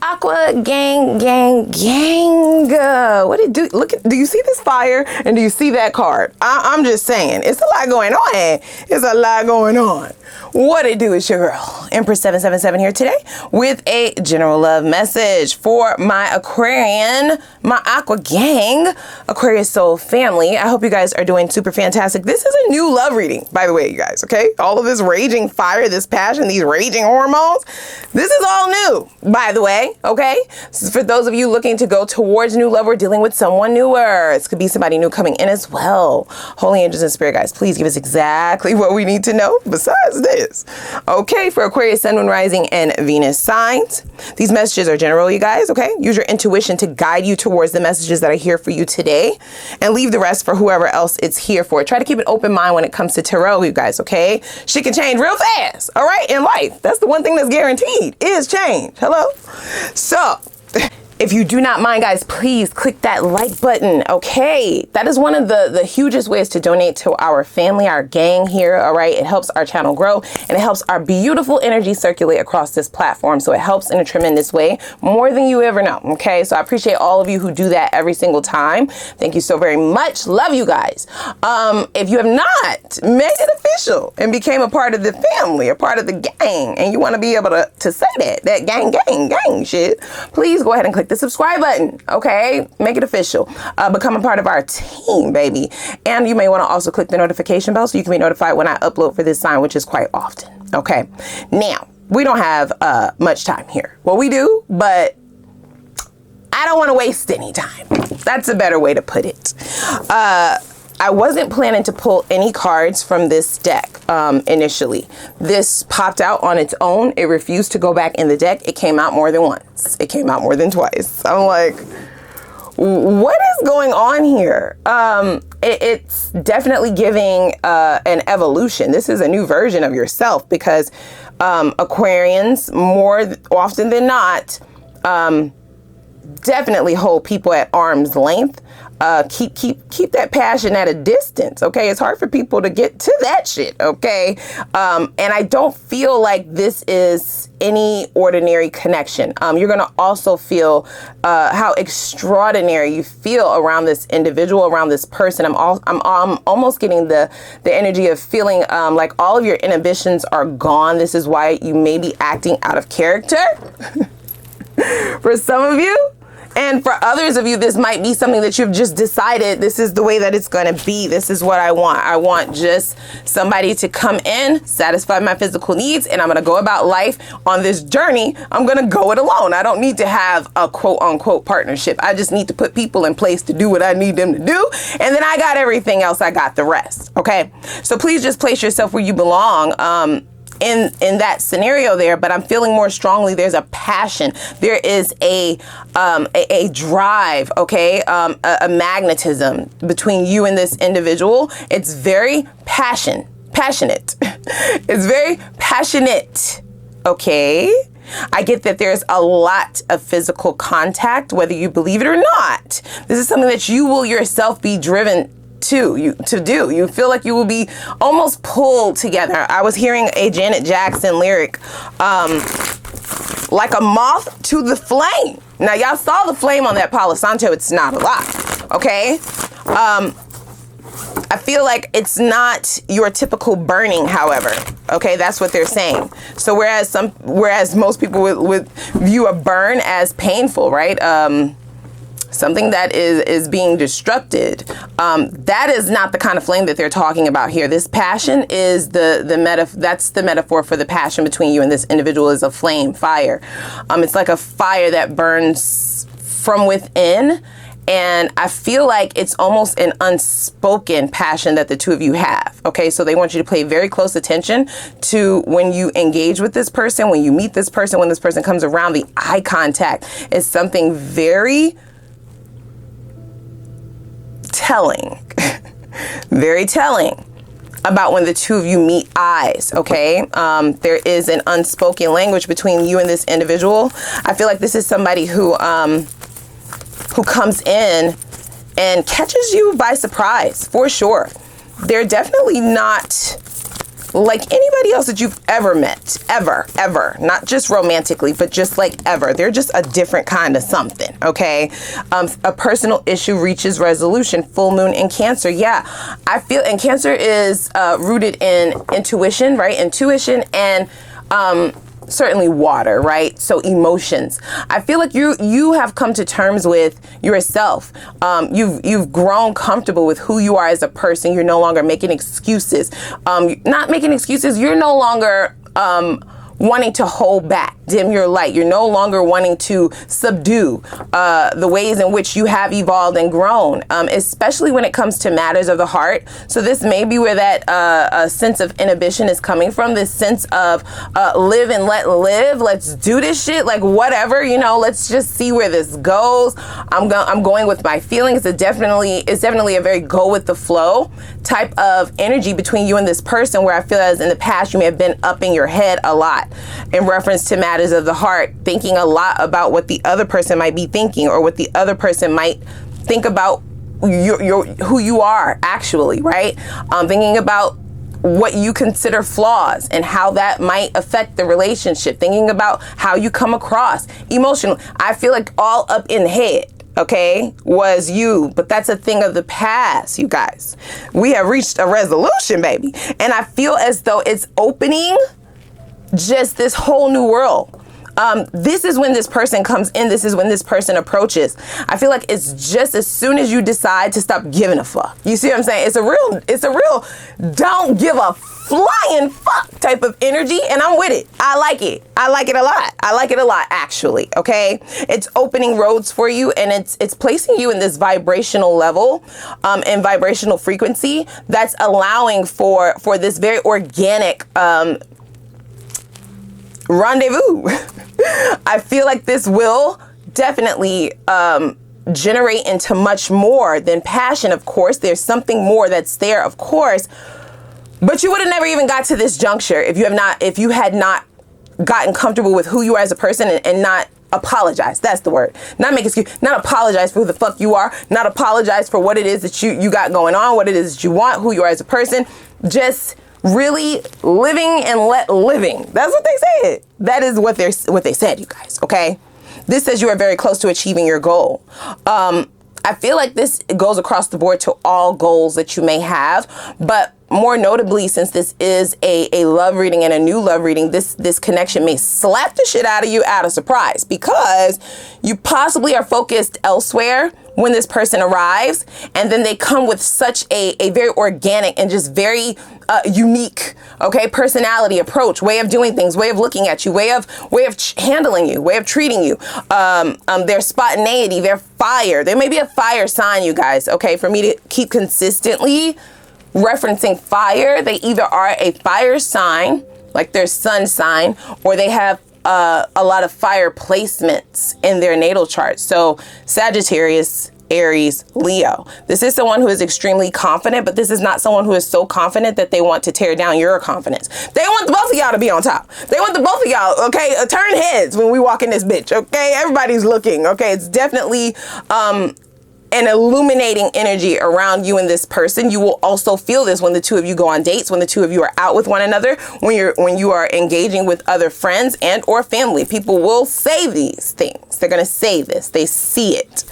Aqua gang. What did do? Look at, do you see this fire? And do you see that card? I'm just saying, it's a lot going on. It's a lot going on. What it do? Is your girl, Empress 777 here today with a general love message for my Aquarian, my Aqua gang, Aquarius soul family. I hope you guys are doing super fantastic. This is a new love reading, by the way, you guys, okay? All of this raging fire, this passion, these raging hormones, this is all new, by the way, okay? This is for those of you looking to go towards new love or dealing with someone newer. This could be somebody new coming in as well. Holy angels and spirit guides, please give us exactly what we need to know besides this. Okay, for Aquarius, Sun, Moon, Rising, and Venus signs. These messages are general, you guys, okay? Use your intuition to guide you towards the messages that are here for you today and leave the rest for whoever else it's here for. Try to keep an open mind when it comes to tarot, you guys, okay? Shit can change real fast, all right, in life. That's the one thing that's guaranteed is change. Hello? So, if you do not mind, guys, please click that like button, okay? That is one of the hugest ways to donate to our family, our gang here, all right? It helps our channel grow, and it helps our beautiful energy circulate across this platform. So it helps in a tremendous way, more than you ever know, okay? So I appreciate all of you who do that every single time. Thank you so very much. Love you guys. If you have not, made it official and became a part of the family, a part of the gang, and you want to be able to say that gang shit, please go ahead and click the subscribe button, okay? Make it official. Become a part of our team, baby. And you may want to also click the notification bell so you can be notified when I upload for this sign, which is quite often, okay? Now, we don't have much time here. Well, we do, but I don't want to waste any time. That's a better way to put it. I wasn't planning to pull any cards from this deck initially. This popped out on its own. It refused to go back in the deck. It came out more than once. It came out more than twice. I'm like, what is going on here? It's definitely giving an evolution. This is a new version of yourself because Aquarians, more often than not, definitely hold people at arm's length. Keep that passion at a distance, okay? It's hard for people to get to that shit, okay? And I don't feel like this is any ordinary connection. You're gonna also feel how extraordinary you feel around this individual, around this person. I'm almost getting the energy of feeling like all of your inhibitions are gone. This is why you may be acting out of character for some of you. And for others of you, this might be something that you've just decided this is the way that it's going to be. This is what I want. I want just somebody to come in, satisfy my physical needs, and I'm going to go about life on this journey. I'm going to go it alone. I don't need to have a quote unquote partnership. I just need to put people in place to do what I need them to do. And then I got everything else. I got the rest. Okay. So please just place yourself where you belong. In that scenario there, but I'm feeling more strongly there's a passion. There is a drive, okay? A magnetism between you and this individual. It's very passionate. It's very passionate, okay? I get that there's a lot of physical contact, whether you believe it or not. This is something that you will yourself be driven to do. You feel like you will be almost pulled together. I was hearing a Janet Jackson lyric, like a moth to the flame. Now y'all saw the flame on that Palo Santo. It's not a lot, okay? I feel like it's not your typical burning, however. Okay, that's what they're saying. So whereas most people would view a burn as painful, right? Something that is being destructed. That is not the kind of flame that they're talking about here. This passion is that's the metaphor for the passion between you and this individual is a flame, fire. It's like a fire that burns from within. And I feel like it's almost an unspoken passion that the two of you have. Okay, so they want you to pay very close attention to when you engage with this person, when you meet this person, when this person comes around. The eye contact is something very telling, very telling about when the two of you meet eyes, okay? There is an unspoken language between you and this individual. I feel like this is somebody who comes in and catches you by surprise, for sure. They're definitely not like anybody else that you've ever met, ever, not just romantically, but just like ever. They're just a different kind of something, okay? A personal issue reaches resolution. Full moon in Cancer. Yeah, I feel, and Cancer is rooted in intuition, right? Intuition and certainly water, right? So emotions. I feel like you have come to terms with yourself. You've grown comfortable with who you are as a person. You're no longer making excuses. Not making excuses. You're no longer wanting to hold back, dim your light. You're no longer wanting to subdue the ways in which you have evolved and grown, especially when it comes to matters of the heart. So this may be where that sense of inhibition is coming from, this sense of live and let live. Let's do this shit, like whatever, you know, let's just see where this goes. I'm going with my feelings. It's definitely a very go with the flow type of energy between you and this person, where I feel as in the past you may have been up in your head a lot in reference to matters of the heart, thinking a lot about what the other person might be thinking, or what the other person might think about who you are actually, right? Thinking about what you consider flaws and how that might affect the relationship, thinking about how you come across emotionally. I feel like all up in the head, okay, was you, but that's a thing of the past, you guys. We have reached a resolution, baby. And I feel as though it's opening just this whole new world. This is when this person comes in. This is when this person approaches. I feel like it's just as soon as you decide to stop giving a fuck. You see what I'm saying? It's a real don't give a flying fuck type of energy, and I'm with it. I like it. I like it a lot. I like it a lot, actually, okay? It's opening roads for you, and it's placing you in this vibrational level and vibrational frequency that's allowing for this very organic rendezvous. I feel like this will definitely generate into much more than passion. Of course, there's something more that's there, of course, but you would have never even got to this juncture if you had not gotten comfortable with who you are as a person and not apologize. That's the word. Not make excuse, not apologize for who the fuck you are, not apologize for what it is that you got going on, what it is that you want, who you are as a person. Just really living and let living. That's what they said. That is what they said, you guys, okay? This says you are very close to achieving your goal. I feel like this goes across the board to all goals that you may have, but more notably, since this is a love reading and a new love reading, this connection may slap the shit out of you out of surprise, because you possibly are focused elsewhere when this person arrives, and then they come with such a very organic and just very unique, okay, personality, approach, way of doing things, way of looking at you, way of handling you, way of treating you, their spontaneity, their fire. There may be a fire sign, you guys, okay, for me to keep consistently referencing fire. They either are a fire sign, like their sun sign, or they have a lot of fire placements in their natal chart. So Sagittarius, Aries, Leo. This is someone who is extremely confident, but this is not someone who is so confident that they want to tear down your confidence. They want the both of y'all to be on top. They want the both of y'all, okay, turn heads when we walk in this bitch, okay? Everybody's looking, okay? It's definitely an illuminating energy around you and this person. You will also feel this when the two of you go on dates, when the two of you are out with one another, when you are engaging with other friends and or family. People will say these things. They're gonna say this. They see it.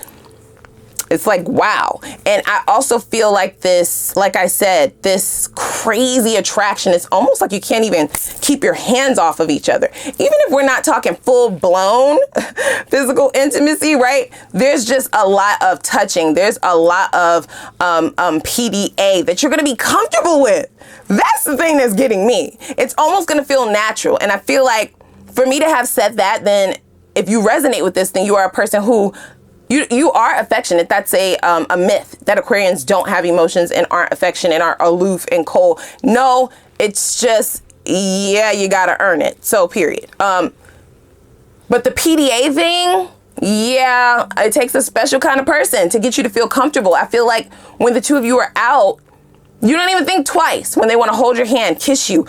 It's like, wow. And I also feel like this, like I said, this crazy attraction. It's almost like you can't even keep your hands off of each other. Even if we're not talking full blown physical intimacy, right? There's just a lot of touching. There's a lot of PDA that you're going to be comfortable with. That's the thing that's getting me. It's almost going to feel natural. And I feel like for me to have said that, then if you resonate with this, then you are a person who you are affectionate. That's a myth that Aquarians don't have emotions and aren't affectionate and are aloof and cold. No, it's just, yeah, you gotta earn it. So period. But the PDA thing, yeah, it takes a special kind of person to get you to feel comfortable. I feel like when the two of you are out, you don't even think twice when they want to hold your hand, kiss you,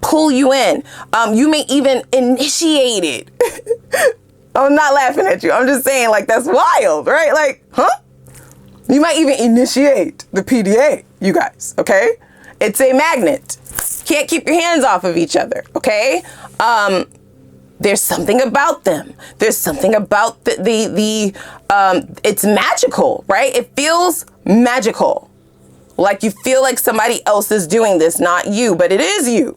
pull you in. You may even initiate it. I'm not laughing at you. I'm just saying, like, that's wild, right? Like, huh? You might even initiate the PDA, you guys, okay? It's a magnet. Can't keep your hands off of each other, okay? There's something about them. There's something about it's magical, right? It feels magical. Like you feel like somebody else is doing this, not you, but it is you.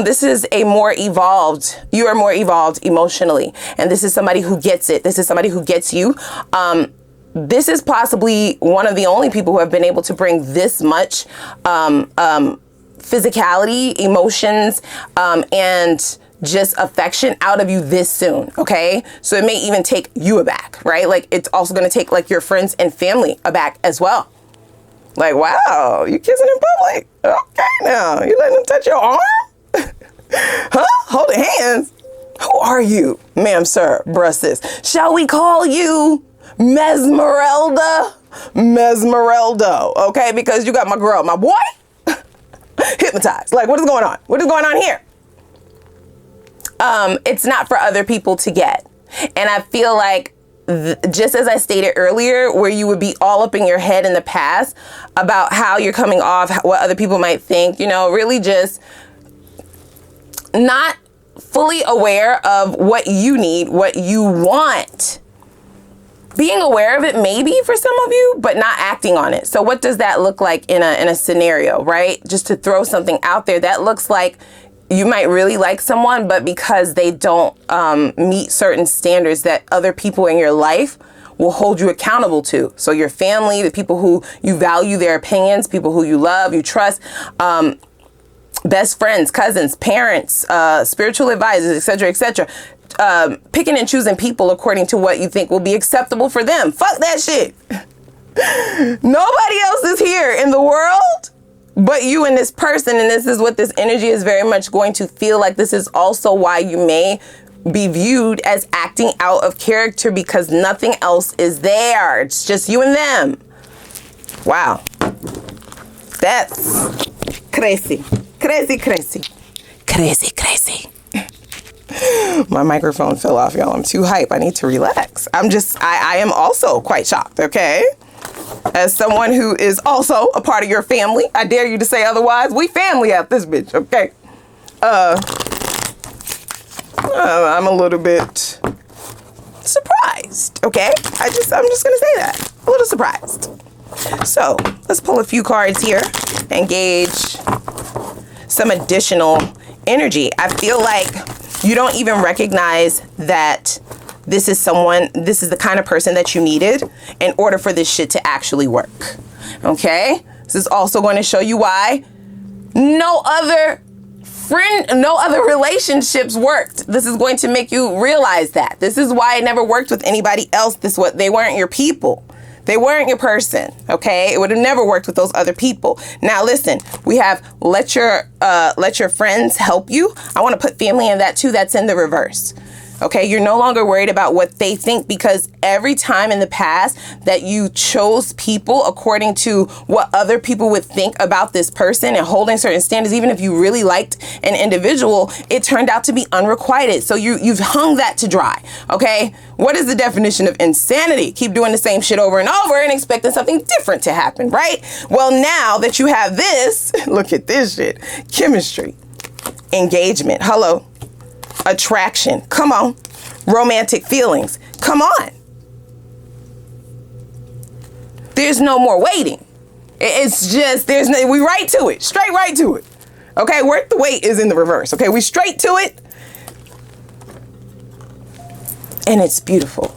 This is you are more evolved emotionally. And this is somebody who gets it. This is somebody who gets you. This is possibly one of the only people who have been able to bring this much physicality, emotions, and just affection out of you this soon, okay? So it may even take you aback, right? Like it's also gonna take like your friends and family aback as well. Like, wow, you kissing in public? Okay now, you letting them touch your arm? Huh? Holding hands? Who are you, ma'am, sir, bruh, sis? Shall we call you Mesmerelda? Mesmereldo, okay? Because you got my girl, my boy, hypnotized. Like, what is going on? What is going on here? It's not for other people to get. And I feel like just as I stated earlier, where you would be all up in your head in the past about how you're coming off, what other people might think, you know, really just not fully aware of what you need, what you want. Being aware of it maybe for some of you, but not acting on it. So what does that look like in a scenario, right? Just to throw something out there, that looks like you might really like someone, but because they don't meet certain standards that other people in your life will hold you accountable to. So your family, the people who you value their opinions, people who you love, you trust, best friends, cousins, parents, spiritual advisors, etc., picking and choosing people according to what you think will be acceptable for them. Fuck that shit. Nobody else is here in the world but you and this person, and this is what this energy is very much going to feel like. This is also why you may be viewed as acting out of character, because nothing else is there. It's just you and them. Wow. That's crazy. Crazy, crazy. Crazy, crazy. My microphone fell off, y'all. I'm too hype. I need to relax. I am also quite shocked, okay? As someone who is also a part of your family, I dare you to say otherwise. We family at this bitch, okay? I'm a little bit surprised, okay? I'm just gonna say that. A little surprised. So let's pull a few cards here and gauge some additional energy. I feel like you don't even recognize that this is the kind of person that you needed in order for this shit to actually work. Okay? This is also going to show you why no other relationships worked. This is going to make you realize that. This is why it never worked with anybody else. They weren't your people. They weren't your person, okay? It would have never worked with those other people. Now listen, we have let your friends help you. I want to put family in that too. That's in the reverse. Okay, you're no longer worried about what they think, because every time in the past that you chose people according to what other people would think about this person and holding certain standards, even if you really liked an individual, it turned out to be unrequited. So you've hung that to dry, okay? What is the definition of insanity? Keep doing the same shit over and over and expecting something different to happen, right? Well, now that you have this, look at this shit. Chemistry, engagement, hello. Attraction, come on. Romantic feelings, come on. There's no more waiting. It's just, we right to it, straight right to it. Okay, where the wait is in the reverse. Okay, we straight to it. And it's beautiful.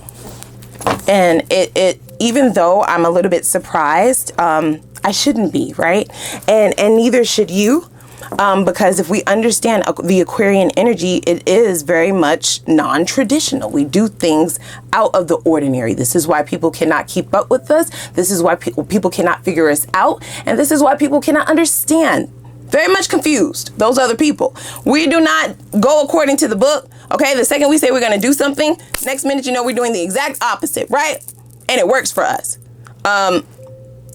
And it even though I'm a little bit surprised, I shouldn't be, right? And neither should you. Because if we understand the Aquarian energy, it is very much non-traditional. We do things out of the ordinary. This is why people cannot keep up with us. This is why people cannot figure us out. And this is why people cannot understand. Very much confused, those other people. We do not go according to the book. Okay, the second we say we're going to do something, next minute, you know, we're doing the exact opposite, right? And it works for us.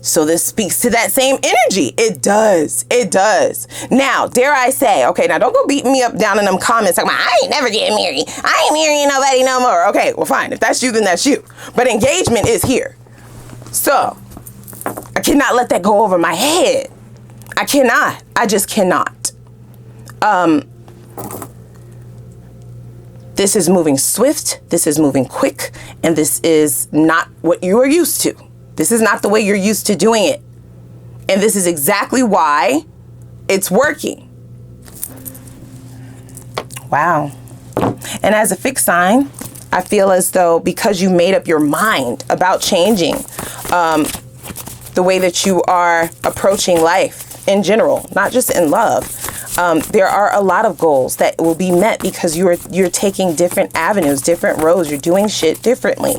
So this speaks to that same energy. It does. It does. Now, dare I say, okay, now don't go beating me up down in them comments talking about, I ain't never getting married. I ain't marrying nobody no more. Okay, well, fine. If that's you, then that's you. But engagement is here. So I cannot let that go over my head. I cannot. I just cannot. This is moving swift, this is moving quick, and this is not what you are used to. This is not the way you're used to doing it. And this is exactly why it's working. Wow. And as a fixed sign, I feel as though because you made up your mind about changing the way that you are approaching life in general, not just in love, there are a lot of goals that will be met because you're taking different avenues, different roads, you're doing shit differently.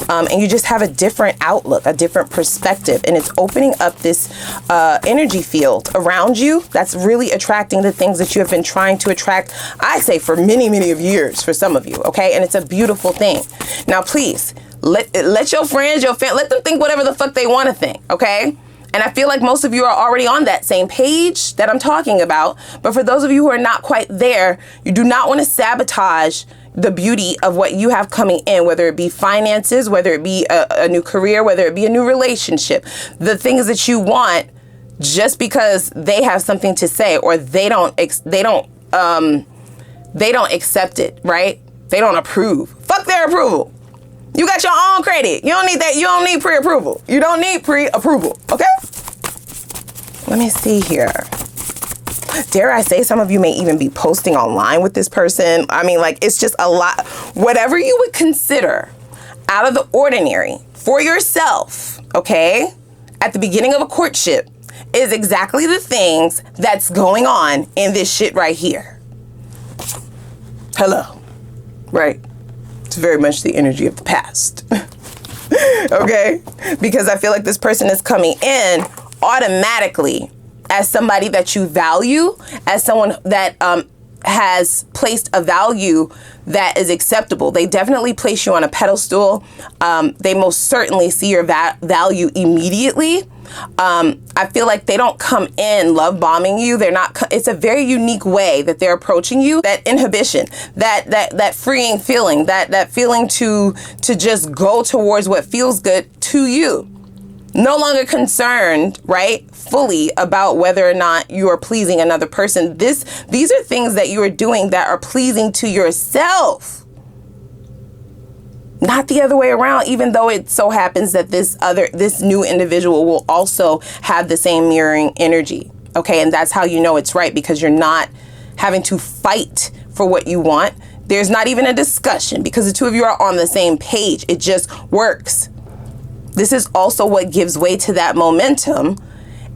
And you just have a different outlook, a different perspective, and it's opening up this energy field around you that's really attracting the things that you have been trying to attract, I say, for many, many of years for some of you, okay? And it's a beautiful thing. Now, please, let your friends, your family, let them think whatever the fuck they want to think, okay? And I feel like most of you are already on that same page that I'm talking about. But for those of you who are not quite there, you do not want to sabotage the beauty of what you have coming in, whether it be finances, whether it be a new career, whether it be a new relationship, the things that you want, just because they have something to say or they don't accept it, right? They don't approve. Fuck their approval. You got your own credit. You don't need that. You don't need pre-approval. You don't need pre-approval. Okay? Let me see here. Dare I say some of you may even be posting online with this person. I mean, like, it's just a lot. Whatever you would consider out of the ordinary for yourself, okay, at the beginning of a courtship is exactly the things that's going on in this shit right here. Hello. Right? It's very much the energy of the past. Okay? Because I feel like this person is coming in automatically as somebody that you value, as someone that has placed a value that is acceptable. They definitely place you on a pedestal. They most certainly see your value immediately. I feel like they don't come in love bombing you. They're not. It's a very unique way that they're approaching you. That inhibition, that freeing feeling, that feeling to just go towards what feels good to you. No longer concerned, right, fully about whether or not you are pleasing another person. These are things that you are doing that are pleasing to yourself. Not the other way around, even though it so happens that this new individual will also have the same mirroring energy. Okay, and that's how you know it's right, because you're not having to fight for what you want. There's not even a discussion because the two of you are on the same page. It just works. This is also what gives way to that momentum.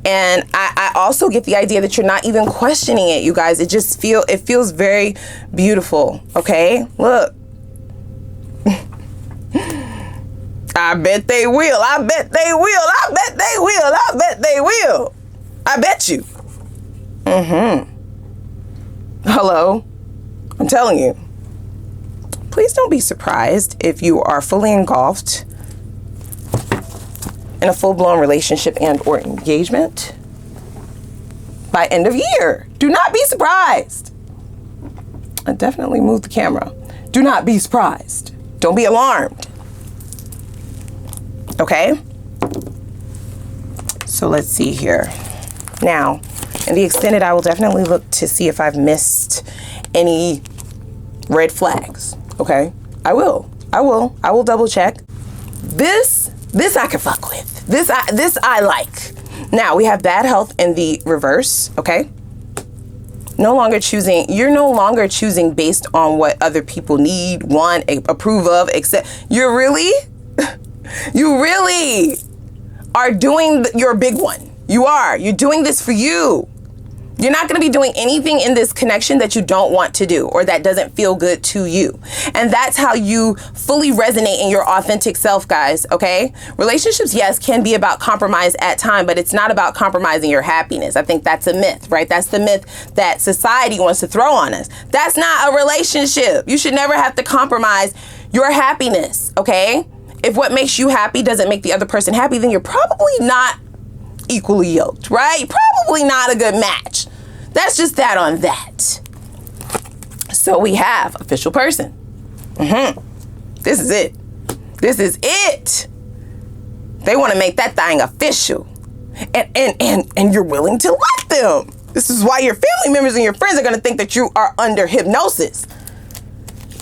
And I also get the idea that you're not even questioning it, you guys. It feels very beautiful. Okay, look. I bet they will. I bet they will. I bet they will. I bet they will. I bet you. Hello. I'm telling you. Please don't be surprised if you are fully engulfed in a full-blown relationship and or engagement by end of year. Do not be surprised. I definitely moved the camera. Do not be surprised. Don't be alarmed. Okay? So let's see here. Now, in the extended, I will definitely look to see if I've missed any red flags. Okay? I will double check. This I can fuck with. This I like. Now, we have bad health in the reverse, okay? You're no longer choosing based on what other people need, want, approve of, accept. You really are doing your big one. You're doing this for you. You're not going to be doing anything in this connection that you don't want to do or that doesn't feel good to you. And that's how you fully resonate in your authentic self, guys, okay? Relationships, yes, can be about compromise at times, but it's not about compromising your happiness. I think that's a myth, right? That's the myth that society wants to throw on us. That's not a relationship. You should never have to compromise your happiness, okay? If what makes you happy doesn't make the other person happy, then you're probably not equally yoked, right? Probably not a good match. That's just that on that. So we have official person. This is it. This is it. They want to make that thing official. And you're willing to let them. This is why your family members and your friends are going to think that you are under hypnosis.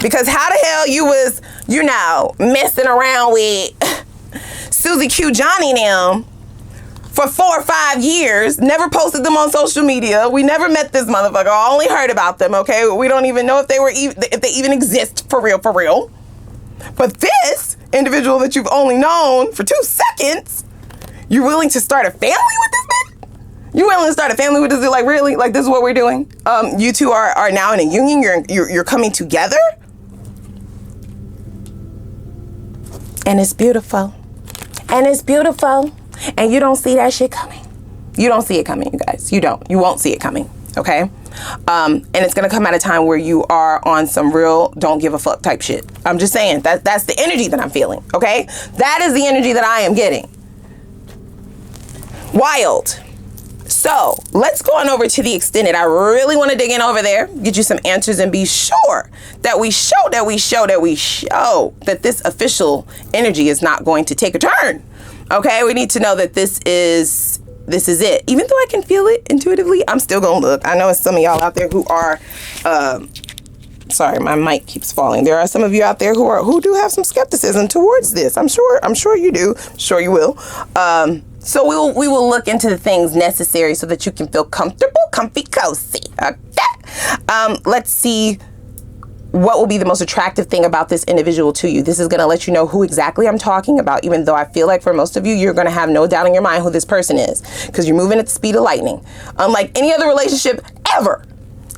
Because how the hell you was, you know, messing around with Susie Q, Johnny and them for 4 or 5 years, never posted them on social media. We never met this motherfucker. I only heard about them, okay? We don't even know if they even exist for real, for real. But this individual that you've only known for 2 seconds, you're willing to start a family with this bitch? You willing to start a family with this? Like, really? Like, this is what we're doing? You two are now in a union. You're coming together? And it's beautiful. And it's beautiful. And you don't see that shit coming. You don't see it coming, you guys. You don't. You won't see it coming, okay? And it's going to come at a time where you are on some real don't give a fuck type shit. I'm just saying, that's the energy that I'm feeling, okay? That is the energy that I am getting. Wild. So let's go on over to the extended. I really want to dig in over there, get you some answers, and be sure that we show that this official energy is not going to take a turn. Okay, we need to know that this is it. Even though I can feel it intuitively, I'm still gonna look. I know it's some of y'all out there who are, sorry, my mic keeps falling. There are some of you out there who do have some skepticism towards this. I'm sure you do. I'm sure you will. So we will look into the things necessary so that you can feel comfortable, comfy, cozy. Okay. Let's see what will be the most attractive thing about this individual to you. This is going to let you know who exactly I'm talking about, even though I feel like for most of you, you're going to have no doubt in your mind who this person is, because you're moving at the speed of lightning, unlike any other relationship ever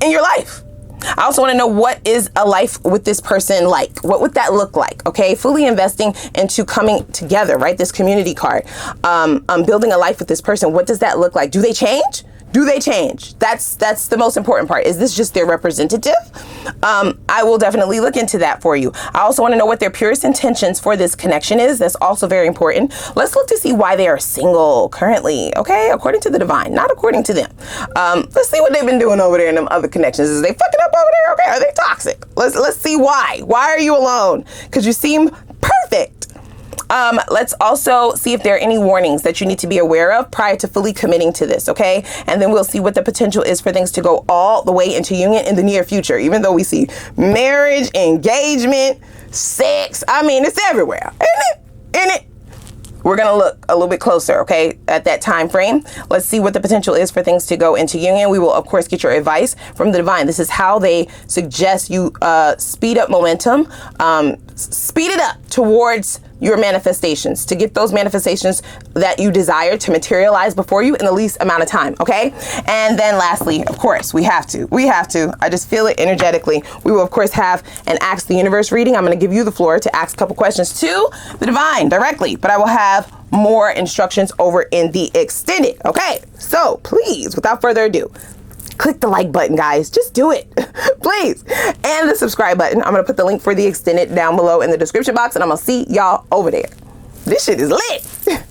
in your life. I also want to know, what is a life with this person like? What would that look like? Okay, fully investing into coming together, right? This community card, building a life with this person. What does that look like? Do they change? Do they change? That's the most important part. Is this just their representative? I will definitely look into that for you. I also want to know what their purest intentions for this connection is. That's also very important. Let's look to see why they are single currently, okay? According to the divine, not according to them. Let's see what they've been doing over there in them other connections. Is they fucking up over there? Okay, are they toxic? Let's see why. Why are you alone? Because you seem perfect. Let's also see if there are any warnings that you need to be aware of prior to fully committing to this, okay? And then we'll see what the potential is for things to go all the way into union in the near future, even though we see marriage, engagement, sex. I mean, it's everywhere, isn't it? We're going to look a little bit closer, okay, at that time frame. Let's see what the potential is for things to go into union. We will, of course, get your advice from the divine. This is how they suggest you speed up momentum, speed it up towards your manifestations, to get those manifestations that you desire to materialize before you in the least amount of time, okay? And then lastly, of course, we have to, I just feel it energetically. We will, of course, have an Ask the Universe reading. I'm going to give you the floor to ask a couple questions to the divine directly, but I will have more instructions over in the extended, okay? So please, without further ado, click the like button, guys. Just do it, please. And the subscribe button. I'm going to put the link for the extended down below in the description box, and I'm going to see y'all over there. This shit is lit.